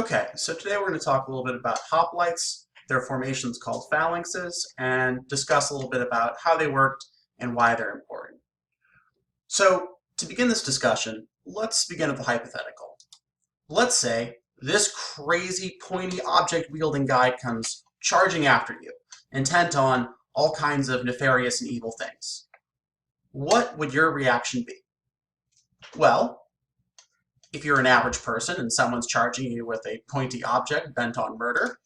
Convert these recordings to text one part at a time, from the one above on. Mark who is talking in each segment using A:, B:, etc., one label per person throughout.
A: Okay, so today we're going to talk a little bit about hoplites, their formations called phalanxes, and discuss a little bit about how they worked and why they're important. So, to begin this discussion, let's begin with a hypothetical. Let's say this crazy pointy object-wielding guy comes charging after you, intent on all kinds of nefarious and evil things. What would your reaction be? Well, if you're an average person and someone's charging you with a pointy object bent on murder,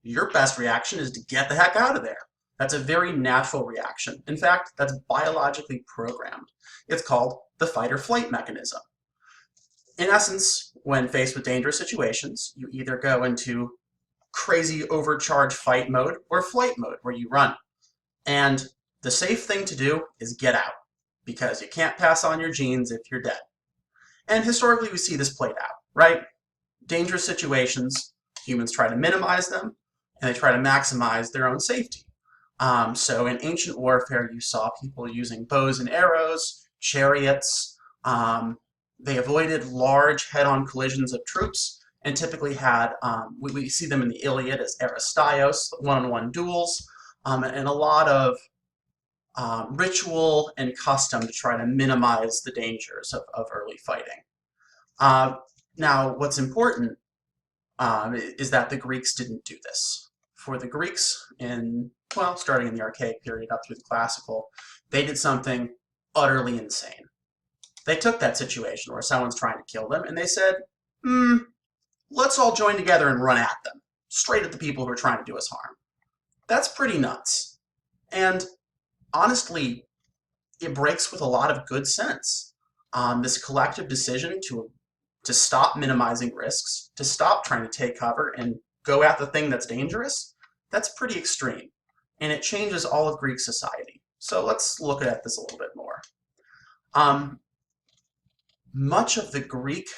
A: your best reaction is to get the heck out of there. That's a very natural reaction. In fact, that's biologically programmed. It's called the fight or flight mechanism. In essence, when faced with dangerous situations, you either go into crazy overcharged fight mode or flight mode where you run. And the safe thing to do is get out, because you can't pass on your genes if you're dead. And historically, we see this played out, right? Dangerous situations, humans try to minimize them, and they try to maximize their own safety. So in ancient warfare, you saw people using bows and arrows, chariots. They avoided large head-on collisions of troops, and typically had, we see them in the Iliad as Aristios, one-on-one duels, and a lot of ritual and custom to try to minimize the dangers of early fighting. Now, what's important is that the Greeks didn't do this. For the Greeks, starting in the Archaic period up through the Classical, they did something utterly insane. They took that situation where someone's trying to kill them, and they said, let's all join together and run at them, straight at the people who are trying to do us harm. That's pretty nuts. And honestly, it breaks with a lot of good sense. This collective decision to stop minimizing risks, to stop trying to take cover and go at the thing that's dangerous, that's pretty extreme. And it changes all of Greek society. So let's look at this a little bit more. Much of the Greek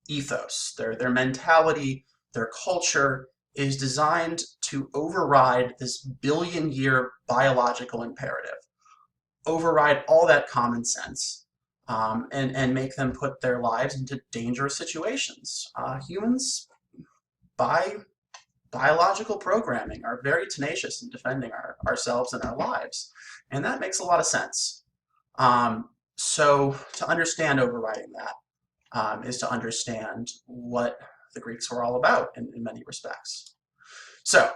A: ethos, their mentality, their culture, is designed to override this billion-year biological imperative, override all that common sense, and make them put their lives into dangerous situations. Humans, by biological programming, are very tenacious in defending ourselves and our lives, and that makes a lot of sense. So to understand overriding that is to understand what the Greeks were all about in many respects. So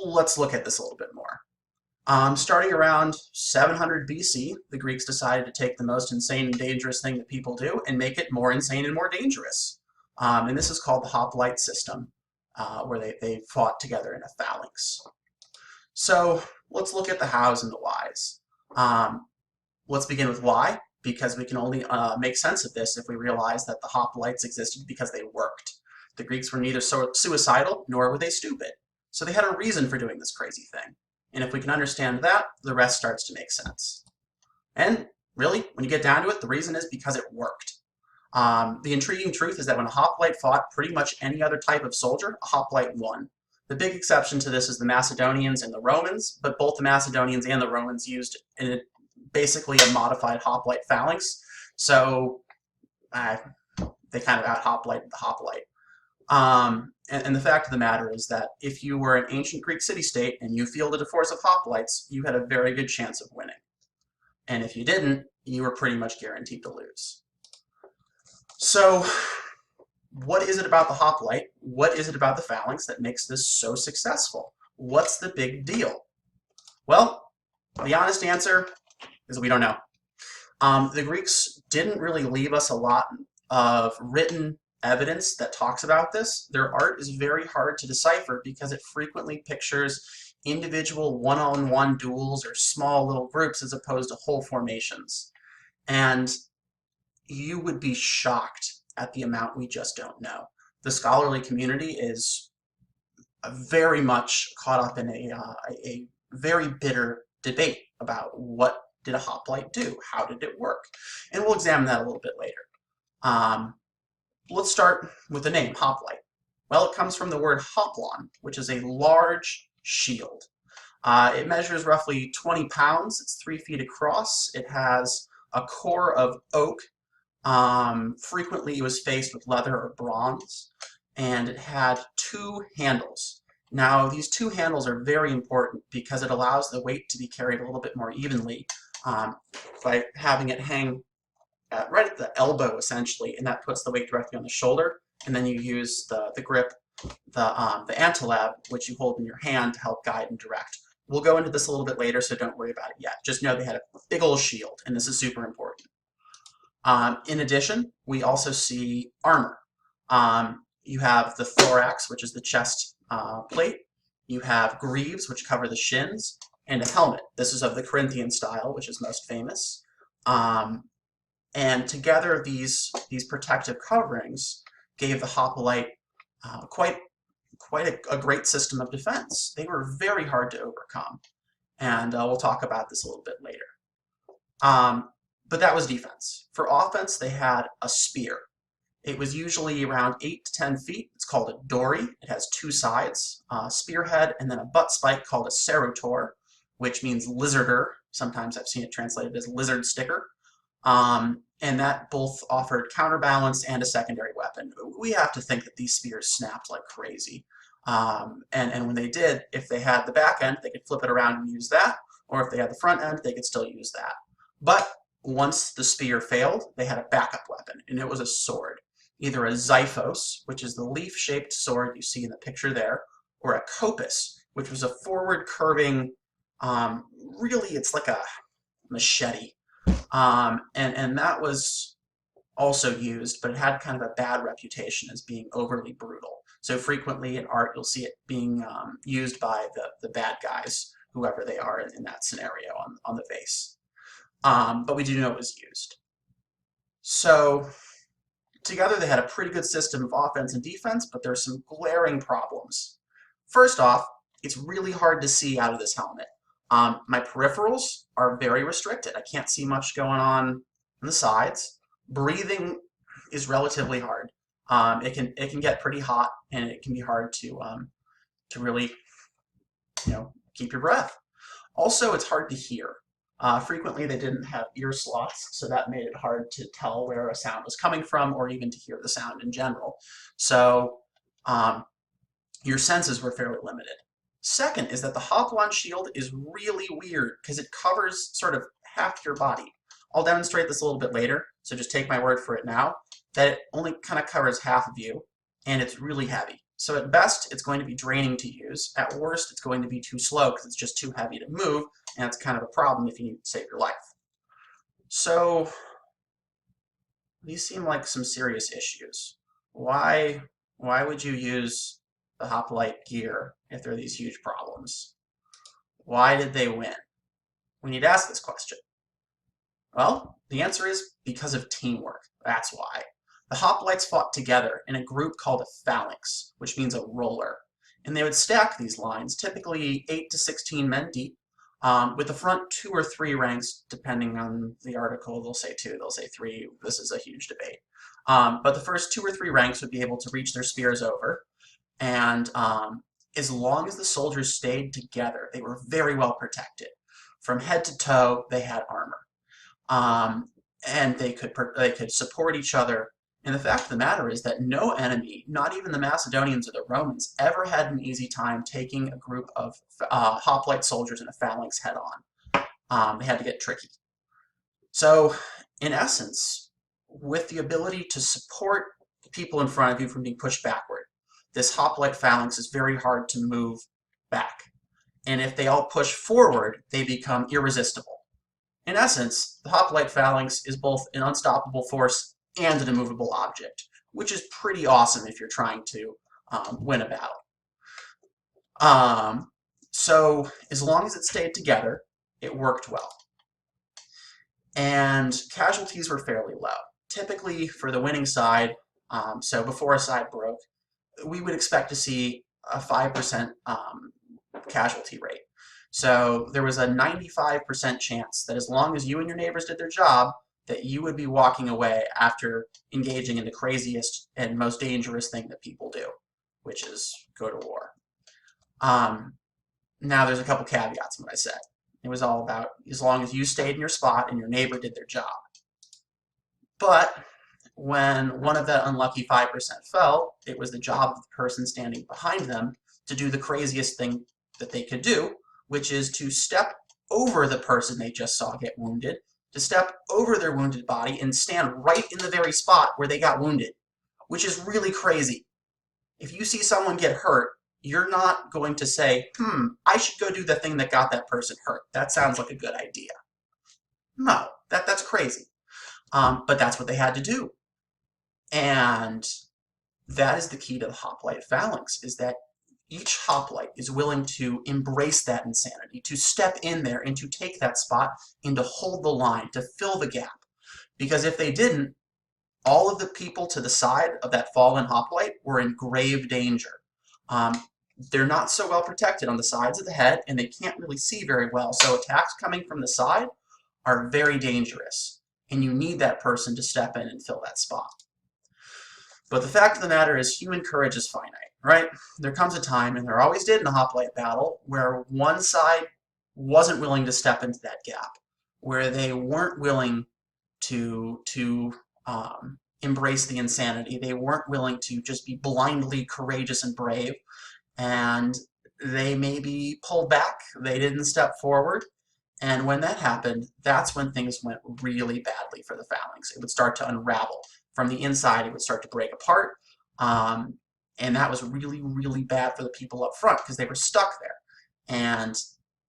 A: let's look at this a little bit more. Starting around 700 BC, the Greeks decided to take the most insane and dangerous thing that people do and make it more insane and more dangerous. And this is called the Hoplite system, where they fought together in a phalanx. So let's look at the hows and the whys. Let's begin with why, because we can only make sense of this if we realize that the hoplites existed because they worked. The Greeks were neither suicidal nor were they stupid. So they had a reason for doing this crazy thing. And if we can understand that, the rest starts to make sense. And really, when you get down to it, the reason is because it worked. The intriguing truth is that when a hoplite fought pretty much any other type of soldier, a hoplite won. The big exception to this is the Macedonians and the Romans, but both the Macedonians and the Romans used basically a modified hoplite phalanx, so they kind of out-hoplited the hoplite. And the fact of the matter is that if you were an ancient Greek city-state and you fielded a force of hoplites, you had a very good chance of winning. And if you didn't, you were pretty much guaranteed to lose. So what is it about the hoplite? What is it about the phalanx that makes this so successful? What's the big deal? Well, the honest answer is we don't know. The Greeks didn't really leave us a lot of written evidence that talks about this. Their art is very hard to decipher because it frequently pictures individual one-on-one duels or small little groups as opposed to whole formations. And you would be shocked at the amount we just don't know. The scholarly community is very much caught up in a very bitter debate about what did a hoplite do? How did it work? And we'll examine that a little bit later. Let's start with the name, hoplite. Well, it comes from the word hoplon, which is a large shield. It measures roughly 20 pounds. It's 3 feet across. It has a core of oak. Frequently, it was faced with leather or bronze. and it had two handles. Now, these two handles are very important because it allows the weight to be carried a little bit more evenly um, by having it hang right at the elbow, essentially, and that puts the weight directly on the shoulder. And then you use the grip, the antilab, which you hold in your hand to help guide and direct. We'll go into this a little bit later, so don't worry about it yet. Just know they had a big old shield, and this is super important. In addition, we also see armor. You have the thorax, which is the chest plate. You have greaves, which cover the shins, and a helmet. This is of the Corinthian style, which is most famous. And together, these protective coverings gave the hoplite quite a great system of defense. They were very hard to overcome, and we'll talk about this a little bit later. But that was defense. For offense, they had a spear. It was usually around 8 to 10 feet. It's called a dory. It has two sides, a spearhead, and then a butt spike called a cerotor, which means lizarder. Sometimes I've seen it translated as lizard sticker. And that both offered counterbalance and a secondary weapon. We have to think that these spears snapped like crazy. And when they did, if they had the back end, they could flip it around and use that, or if they had the front end, they could still use that. But once the spear failed, they had a backup weapon, and it was a sword. Either a xiphos, which is the leaf-shaped sword you see in the picture there, or a kopis, which was a forward curving, really it's like a machete. And that was also used, but it had kind of a bad reputation as being overly brutal. So frequently in art, you'll see it being used by the bad guys, whoever they are in that scenario on the vase. But we do know it was used. So together they had a pretty good system of offense and defense, but there's some glaring problems. First off, it's really hard to see out of this helmet. My peripherals are very restricted. I can't see much going on the sides. Breathing is relatively hard. It can get pretty hot, and it can be hard to really keep your breath. Also, it's hard to hear. Frequently, they didn't have ear slots, so that made it hard to tell where a sound was coming from, or even to hear the sound in general. So your senses were fairly limited. Second is that the hop-on shield is really weird because it covers sort of half your body. I'll demonstrate this a little bit later, so just take my word for it now, that it only kind of covers half of you, and it's really heavy. So at best, it's going to be draining to use. At worst, it's going to be too slow because it's just too heavy to move, and it's kind of a problem if you need to save your life. So these seem like some serious issues. Why would you use the hoplite gear if there are these huge problems? Why did they win? We need to ask this question. Well, the answer is because of teamwork. That's why. The hoplites fought together in a group called a phalanx, which means a roller. And they would stack these lines, typically 8 to 16 men deep, with the front 2 or 3 ranks, depending on the article. They'll say 2, they'll say 3. This is a huge debate. But the first 2 or 3 ranks would be able to reach their spears over. And as long as the soldiers stayed together, they were very well protected. From head to toe, they had armor. And they could support each other. And the fact of the matter is that no enemy, not even the Macedonians or the Romans, ever had an easy time taking a group of hoplite soldiers in a phalanx head on. They had to get tricky. So, in essence, with the ability to support people in front of you from being pushed backward, this hoplite phalanx is very hard to move back. And if they all push forward, they become irresistible. In essence, the hoplite phalanx is both an unstoppable force and an immovable object, which is pretty awesome if you're trying to win a battle. So as long as it stayed together, it worked well. And casualties were fairly low. Typically, for the winning side, so before a side broke, we would expect to see a 5% casualty rate. So there was a 95% chance that as long as you and your neighbors did their job, that you would be walking away after engaging in the craziest and most dangerous thing that people do, which is go to war. Now there's a couple caveats in what I said. It was all about as long as you stayed in your spot and your neighbor did their job. But when one of that unlucky 5% fell, it was the job of the person standing behind them to do the craziest thing that they could do, which is to step over the person they just saw get wounded, to step over their wounded body and stand right in the very spot where they got wounded, which is really crazy. If you see someone get hurt, you're not going to say, I should go do the thing that got that person hurt. That sounds like a good idea. No, that's crazy. But that's what they had to do. And that is the key to the Hoplite Phalanx, is that each hoplite is willing to embrace that insanity, to step in there and to take that spot and to hold the line, to fill the gap. Because if they didn't, all of the people to the side of that fallen hoplite were in grave danger. They're not so well protected on the sides of the head, and they can't really see very well, so attacks coming from the side are very dangerous, and you need that person to step in and fill that spot. But the fact of the matter is, human courage is finite, right? There comes a time, and there always did in a hoplite battle, where one side wasn't willing to step into that gap, where they weren't willing to embrace the insanity. They weren't willing to just be blindly courageous and brave, and they maybe pulled back. They didn't step forward. And when that happened, that's when things went really badly for the Phalanx. It would start to unravel. From the inside, it would start to break apart. And that was really, really bad for the people up front because they were stuck there. And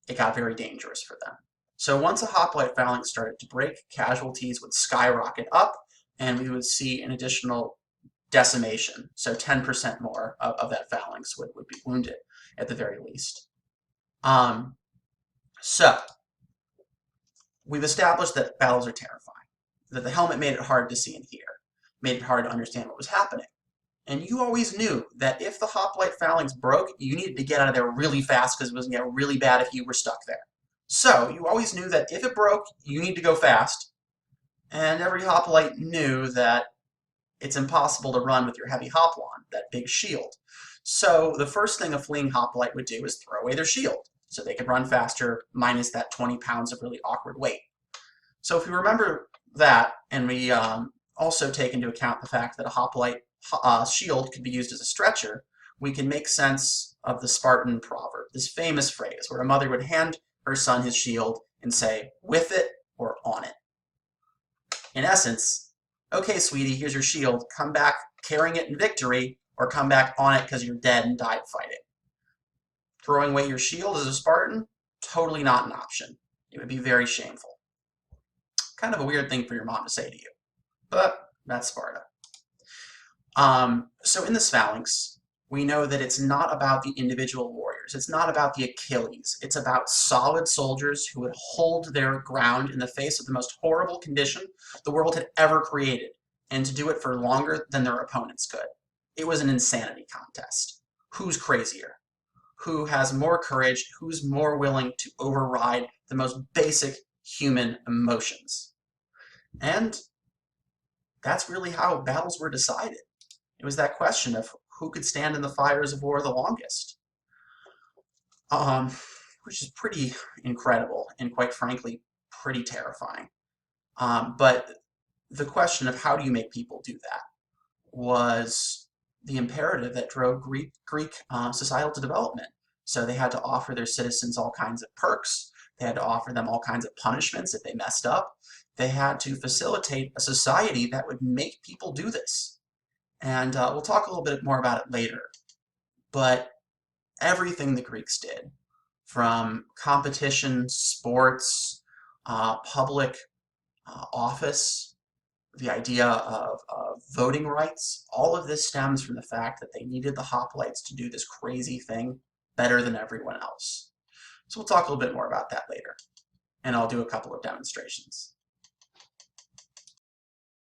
A: it got very dangerous for them. So once a hoplite phalanx started to break, casualties would skyrocket up, and we would see an additional decimation. So 10% more of that phalanx would be wounded at the very least. So we've established that battles are terrifying, that the helmet made it hard to see and hear, made it hard to understand what was happening. And you always knew that if the hoplite phalanx broke, you needed to get out of there really fast because it was going to get really bad if you were stuck there. So you always knew that if it broke, you need to go fast. And every hoplite knew that it's impossible to run with your heavy hoplon, that big shield. So the first thing a fleeing hoplite would do is throw away their shield so they could run faster, minus that 20 pounds of really awkward weight. So if we remember that, and we also take into account the fact that a hoplite shield could be used as a stretcher, we can make sense of the Spartan proverb, this famous phrase where a mother would hand her son his shield and say, "With it or on it." In essence, okay, sweetie, here's your shield. Come back carrying it in victory, or come back on it because you're dead and died fighting. Throwing away your shield as a Spartan? Totally not an option. It would be very shameful. Kind of a weird thing for your mom to say to you, but that's Sparta. So in this phalanx, we know that it's not about the individual warriors. It's not about the Achilles. It's about solid soldiers who would hold their ground in the face of the most horrible condition the world had ever created, and to do it for longer than their opponents could. It was an insanity contest. Who's crazier? Who has more courage? Who's more willing to override the most basic human emotions? And that's really how battles were decided. It was that question of who could stand in the fires of war the longest, which is pretty incredible and, quite frankly, pretty terrifying. But the question of how do you make people do that was the imperative that drove Greek societal development. So they had to offer their citizens all kinds of perks. They had to offer them all kinds of punishments if they messed up. They had to facilitate a society that would make people do this. And we'll talk a little bit more about it later. But everything the Greeks did, from competition, sports, public office, the idea of voting rights, all of this stems from the fact that they needed the hoplites to do this crazy thing better than everyone else. So we'll talk a little bit more about that later, and I'll do a couple of demonstrations.